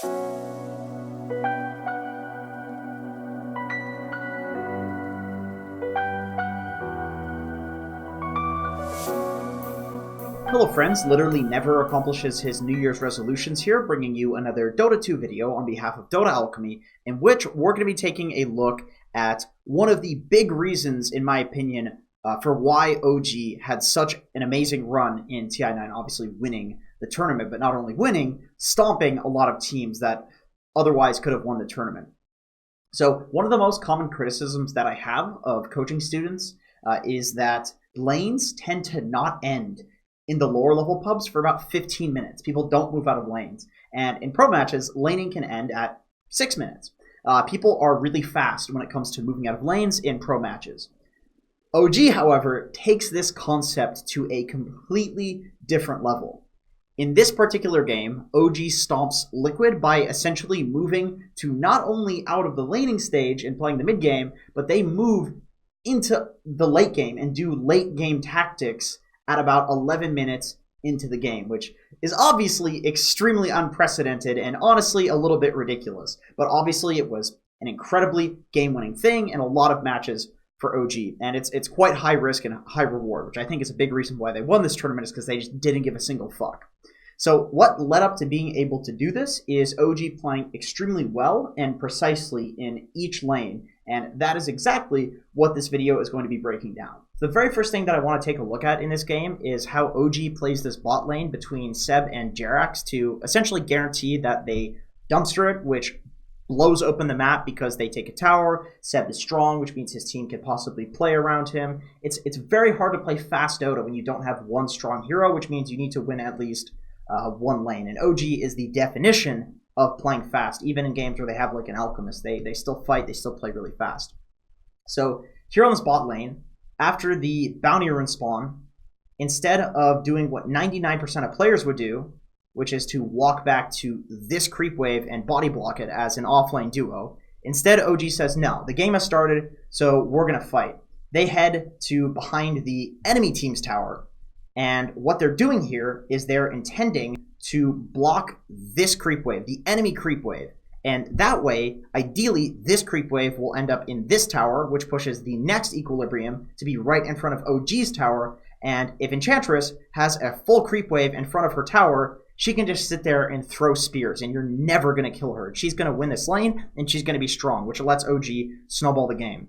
Hello friends, Literally Never accomplishes his New Year's resolutions here, bringing you another Dota 2 video on behalf of Dota Alchemy, in which we're going to be taking a look at one of the big reasons, in my opinion, for why OG had such an amazing run in TI9, obviously winning the tournament, but not only winning, stomping a lot of teams that otherwise could have won the tournament. So one of the most common criticisms that I have of coaching students is that lanes tend to not end in the lower level pubs for about 15 minutes. People don't move out of lanes. And in pro matches, laning can end at 6 minutes. People are really fast when it comes to moving out of lanes in pro matches. OG, however, takes this concept to a completely different level. In this particular game, OG stomps Liquid by essentially moving to not only out of the laning stage and playing the mid game, but they move into the late game and do late game tactics at about 11 minutes into the game, which is obviously extremely unprecedented and honestly a little bit ridiculous. But obviously it was an incredibly game-winning thing in a lot of matches for OG, and it's quite high risk and high reward, which I think is a big reason why they won this tournament, is because they just didn't give a single fuck. So what led up to being able to do this is OG playing extremely well and precisely in each lane, and that is exactly what this video is going to be breaking down. The very first thing that I want to take a look at in this game is how OG plays this bot lane between Seb and Jerax to essentially guarantee that they dumpster it, which blows open the map because they take a tower. Seb is strong, which means his team could possibly play around him. It's very hard to play fast Dota when you don't have one strong hero, which means you need to win at least one lane. And OG is the definition of playing fast. Even in games where they have like an alchemist, they still fight, they still play really fast. So here on this bot lane, after the bounty rune spawn, instead of doing what 99% of players would do, which is to walk back to this creep wave and body block it as an offlane duo, instead OG says, no, the game has started, so we're going to fight. They head to behind the enemy team's tower, and what they're doing here is they're intending to block this creep wave, the enemy creep wave. And that way, ideally, this creep wave will end up in this tower, which pushes the next equilibrium to be right in front of OG's tower. And if Enchantress has a full creep wave in front of her tower, she can just sit there and throw spears, and you're never going to kill her. She's going to win this lane, and she's going to be strong, which lets OG snowball the game.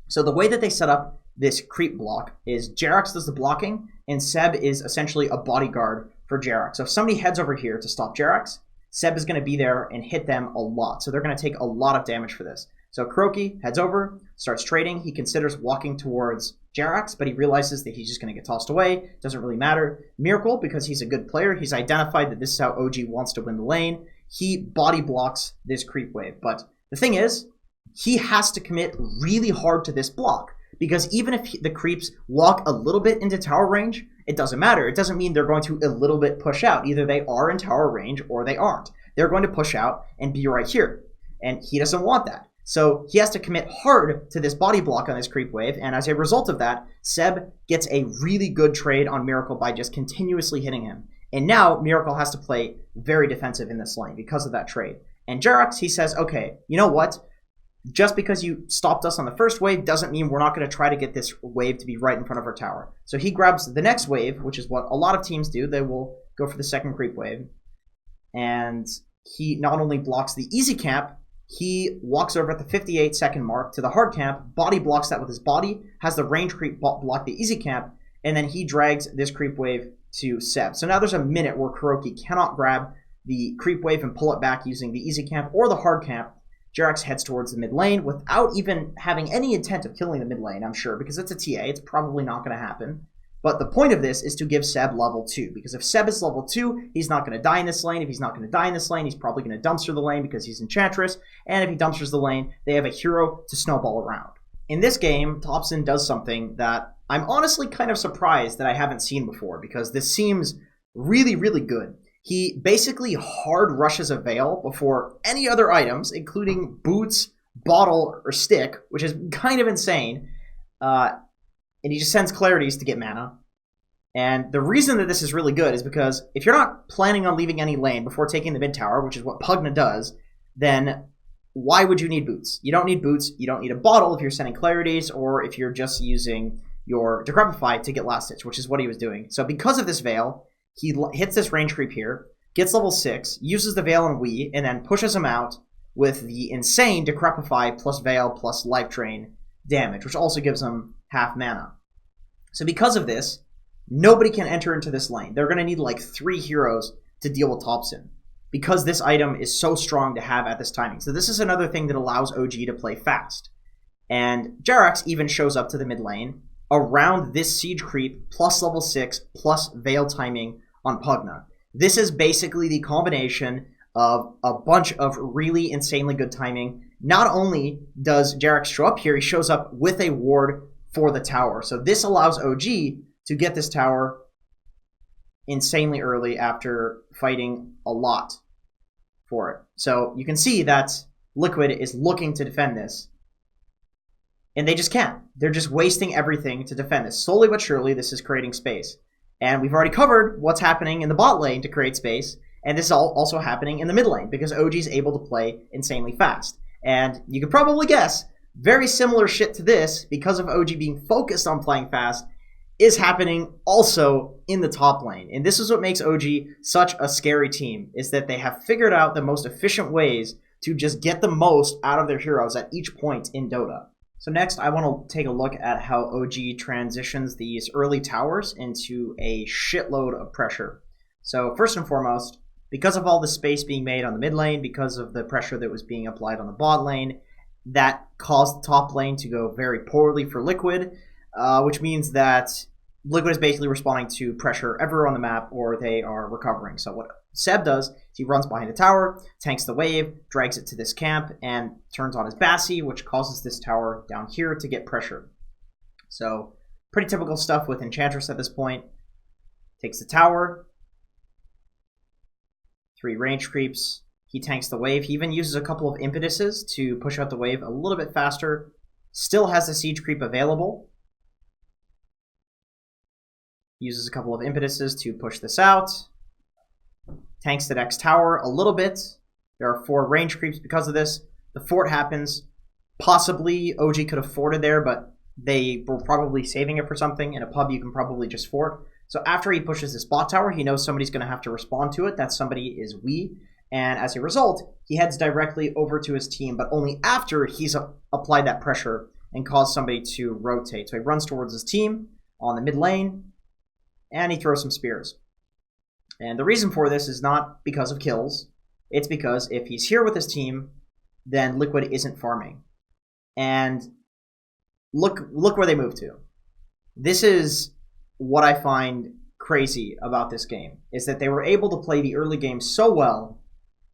So the way that they set up this creep block is Jerax does the blocking, and Seb is essentially a bodyguard for Jerax. So if somebody heads over here to stop Jerax, Seb is going to be there and hit them a lot. So they're going to take a lot of damage for this. So Croaky heads over, starts trading. He considers walking towards Jerax, but he realizes that he's just going to get tossed away. Doesn't really matter. Miracle, because he's a good player, he's identified that this is how OG wants to win the lane. He body blocks this creep wave. But the thing is, he has to commit really hard to this block, because even if the creeps walk a little bit into tower range, it doesn't matter. It doesn't mean they're going to a little bit push out. Either they are in tower range or they aren't. They're going to push out and be right here. And he doesn't want that. So he has to commit hard to this body block on this creep wave. And as a result of that, Seb gets a really good trade on Miracle by just continuously hitting him. And now Miracle has to play very defensive in this lane because of that trade. And Jerax, he says, okay, you know what? Just because you stopped us on the first wave doesn't mean we're not going to try to get this wave to be right in front of our tower. So he grabs the next wave, which is what a lot of teams do. They will go for the second creep wave. And he not only blocks the easy camp, he walks over at the 58-second mark to the hard camp, body blocks that with his body, has the range creep block the easy camp, and then he drags this creep wave to Seb. So now there's a minute where Kuroki cannot grab the creep wave and pull it back using the easy camp or the hard camp. Jerax heads towards the mid lane without even having any intent of killing the mid lane, I'm sure, because it's a TA. It's probably not going to happen. But the point of this is to give Seb level 2, because if Seb is level 2, he's not going to die in this lane. If he's not going to die in this lane, he's probably going to dumpster the lane because he's Enchantress. And if he dumpsters the lane, they have a hero to snowball around. In this game, Thompson does something that I'm honestly kind of surprised that I haven't seen before, because this seems really, really good. He basically hard rushes a Veil before any other items, including boots, bottle, or stick, which is kind of insane. And he just sends Clarities to get mana. And the reason that this is really good is because if you're not planning on leaving any lane before taking the mid tower, which is what Pugna does, then why would you need boots? You don't need boots. You don't need a bottle if you're sending clarities or if you're just using your Decrepify to get last hits, which is what he was doing. So because of this Veil, he hits this range creep here, gets level 6, uses the Veil on Wii, and then pushes him out with the insane Decrepify plus Veil plus Life Drain damage, which also gives him half mana. So because of this, nobody can enter into this lane. They're going to need like 3 heroes to deal with Thompson because this item is so strong to have at this timing. So this is another thing that allows OG to play fast. And Jerax even shows up to the mid lane around this siege creep plus level 6 plus Veil timing on Pugna. This is basically the combination of a bunch of really insanely good timing. Not only does Jerax show up here, he shows up with a ward for the tower. So this allows OG to get this tower insanely early after fighting a lot for it. So you can see that Liquid is looking to defend this. And they just can't. They're just wasting everything to defend this. Slowly but surely, this is creating space. And we've already covered what's happening in the bot lane to create space. And this is also happening in the mid lane because OG is able to play insanely fast. And you could probably guess, very similar shit to this, because of OG being focused on playing fast, is happening also in the top lane. And this is what makes OG such a scary team, is that they have figured out the most efficient ways to just get the most out of their heroes at each point in Dota. So next, I want to take a look at how OG transitions these early towers into a shitload of pressure. So first and foremost, because of all the space being made on the mid lane, because of the pressure that was being applied on the bot lane, that caused the top lane to go very poorly for Liquid, which means that Liquid is basically responding to pressure everywhere on the map, or they are recovering. So what Seb does is he runs behind the tower, tanks the wave, drags it to this camp, and turns on his Bassi, which causes this tower down here to get pressure. So pretty typical stuff with Enchantress at this point. Takes the tower, 3 range creeps, he tanks the wave. He even uses a couple of impetuses to push out the wave a little bit faster. Still has the siege creep available. Uses a couple of impetuses to push this out. Tanks the next tower a little bit. There are 4 range creeps because of this. The fort happens. Possibly OG could have forted there, but they were probably saving it for something. In a pub, you can probably just fort. So after he pushes this bot tower, he knows somebody's going to have to respond to it. That somebody is we. And as a result, he heads directly over to his team, but only after he's applied that pressure and caused somebody to rotate. So he runs towards his team on the mid lane, and he throws some spears. And the reason for this is not because of kills. It's because if he's here with his team, then Liquid isn't farming. And look where they moved to. This is what I find crazy about this game, is that they were able to play the early game so well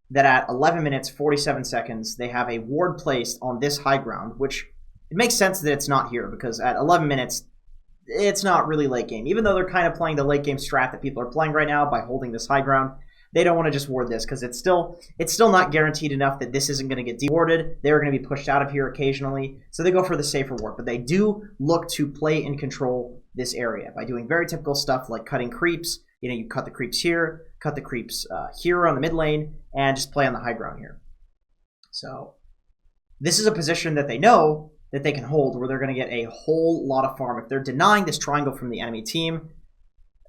that at 11 minutes, 47 seconds, they have a ward placed on this high ground, which it makes sense that it's not here, because at 11 minutes, it's not really late game. Even though they're kind of playing the late game strat that people are playing right now by holding this high ground, they don't want to just ward this, because it's still not guaranteed enough that this isn't going to get dewarded. They're going to be pushed out of here occasionally, so they go for the safer ward. But they do look to play and control this area by doing very typical stuff like cutting creeps. You know, you cut the creeps here, cut the creeps here on the mid lane, and just play on the high ground here. So this is a position that they know that they can hold, where they're going to get a whole lot of farm. If they're denying this triangle from the enemy team,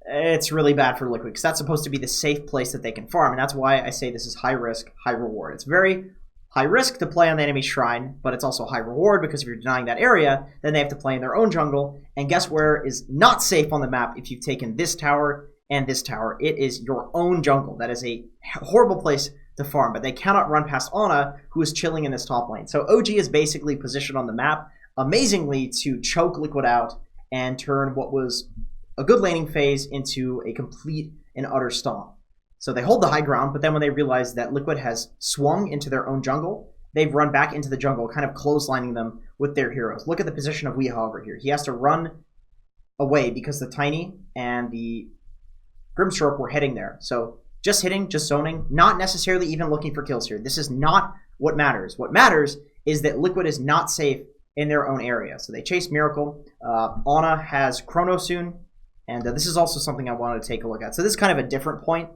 it's really bad for Liquid, because that's supposed to be the safe place that they can farm, and that's why I say this is high risk, high reward. It's very high risk to play on the enemy shrine, but it's also high reward, because if you're denying that area, then they have to play in their own jungle, and guess where is not safe on the map if you've taken this tower and this tower? It is your own jungle. That is a horrible place to farm, but they cannot run past Ana, who is chilling in this top lane. So OG is basically positioned on the map, amazingly, to choke Liquid out and turn what was a good laning phase into a complete and utter stomp. So they hold the high ground, but then when they realize that Liquid has swung into their own jungle, they've run back into the jungle, kind of clotheslining them with their heroes. Look at the position of Weehaw over here. He has to run away because the Tiny and the Grimstroke were heading there. So just hitting, just zoning, not necessarily even looking for kills here. This is not what matters. What matters is that Liquid is not safe in their own area. So they chase Miracle. Ana has Chrono soon. And this is also something I wanted to take a look at. So this is kind of a different point.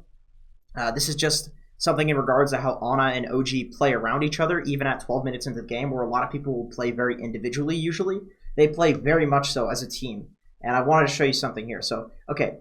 This is just something in regards to how Ana and OG play around each other, even at 12 minutes into the game, where a lot of people will play very individually usually. They play very much so as a team. And I wanted to show you something here. So, okay,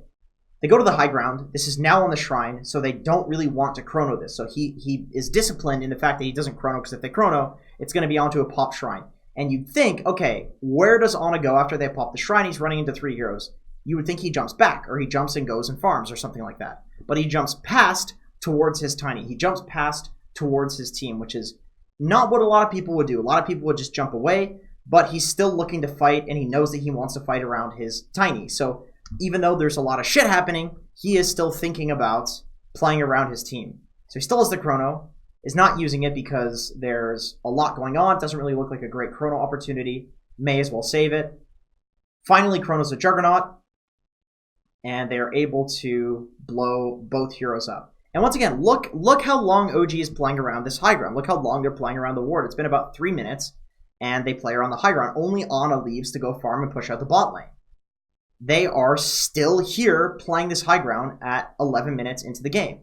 they go to the high ground. This is now on the shrine, so they don't really want to chrono this. So he is disciplined in the fact that he doesn't chrono, because if they chrono, it's going to be onto a pop shrine. And you'd think, okay, where does Ana go after they pop the shrine? He's running into 3 heroes. You would think he jumps back, or he jumps and goes and farms, or something like that. But he jumps past towards his tiny. He jumps past towards his team, which is not what a lot of people would do. A lot of people would just jump away, but he's still looking to fight, and he knows that he wants to fight around his tiny. So even though there's a lot of shit happening, he is still thinking about playing around his team. So he still has the chrono, is not using it because there's a lot going on. It doesn't really look like a great chrono opportunity. May as well save it. Finally chronos a Juggernaut, and they are able to blow both heroes up. And once again, look how long OG is playing around this high ground. Look how long they're playing around the ward. It's been about 3 minutes, and they play around the high ground. Only Ana leaves to go farm and push out the bot lane. They are still here playing this high ground at 11 minutes into the game.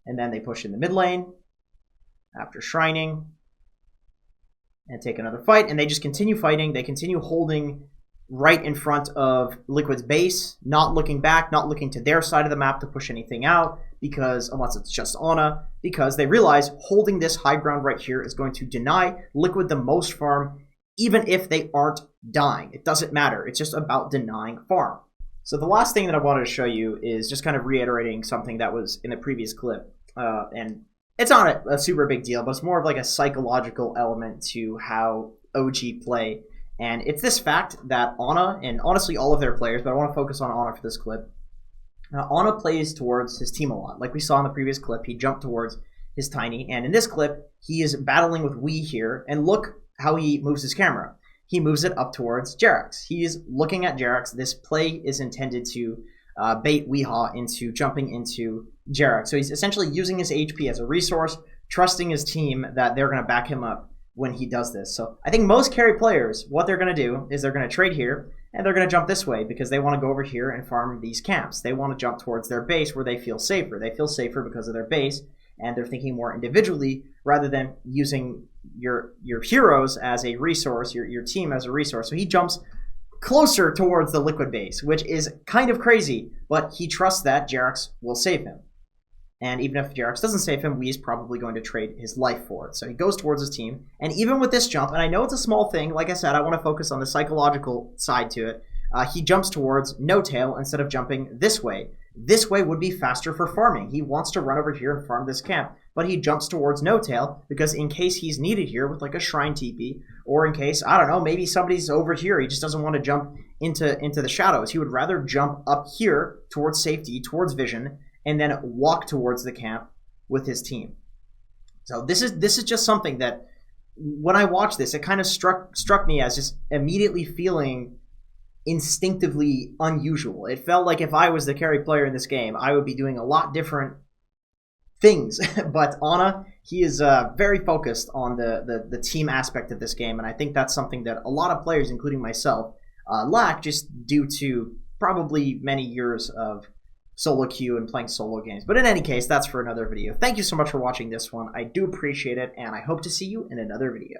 And then they push in the mid lane after shrining and take another fight. And they just continue fighting. They continue holding right in front of Liquid's base, not looking back, not looking to their side of the map to push anything out, because unless it's just Ana, because they realize holding this high ground right here is going to deny Liquid the most farm, even if they aren't dying. It doesn't matter. It's just about denying farm. So the last thing that I wanted to show you is just kind of reiterating something that was in the previous clip. And it's not a super big deal, but it's more of like a psychological element to how OG play. And it's this fact that Ana, and honestly all of their players, but I want to focus on Ana for this clip. Ana plays towards his team a lot. Like we saw in the previous clip, he jumped towards his tiny. And in this clip, he is battling with Wii here. And look how he moves his camera. He moves it up towards Jerax. He's looking at Jerax. This play is intended to bait Weehaw into jumping into Jerax. So he's essentially using his HP as a resource, trusting his team that they're going to back him up when he does this. So I think most carry players, what they're going to do is they're going to trade here, and they're going to jump this way because they want to go over here and farm these camps. They want to jump towards their base where they feel safer. They feel safer because of their base, and they're thinking more individually rather than using your heroes as a resource, your team as a resource. So he jumps closer towards the Liquid base, which is kind of crazy, but he trusts that Jerax will save him. And even if Jerax doesn't save him, Wee's probably going to trade his life for it. So he goes towards his team, and even with this jump, and I know it's a small thing, like I said, I want to focus on the psychological side to it, he jumps towards No Tail instead of jumping this way. This way would be faster for farming. He wants to run over here and farm this camp, but he jumps towards No Tail because in case he's needed here with like a Shrine TP, or in case, I don't know, maybe somebody's over here, he just doesn't want to jump into the shadows. He would rather jump up here towards safety, towards vision, and then walk towards the camp with his team. So this is just something that when I watched this, it kind of struck me as just immediately feeling instinctively unusual. It felt like if I was the carry player in this game, I would be doing a lot different things. But Ana, he is very focused on the team aspect of this game, and I think that's something that a lot of players, including myself, lack just due to probably many years of solo queue and playing solo games. But in any case, that's for another video. Thank you so much for watching this one. I do appreciate it, and I hope to see you in another video.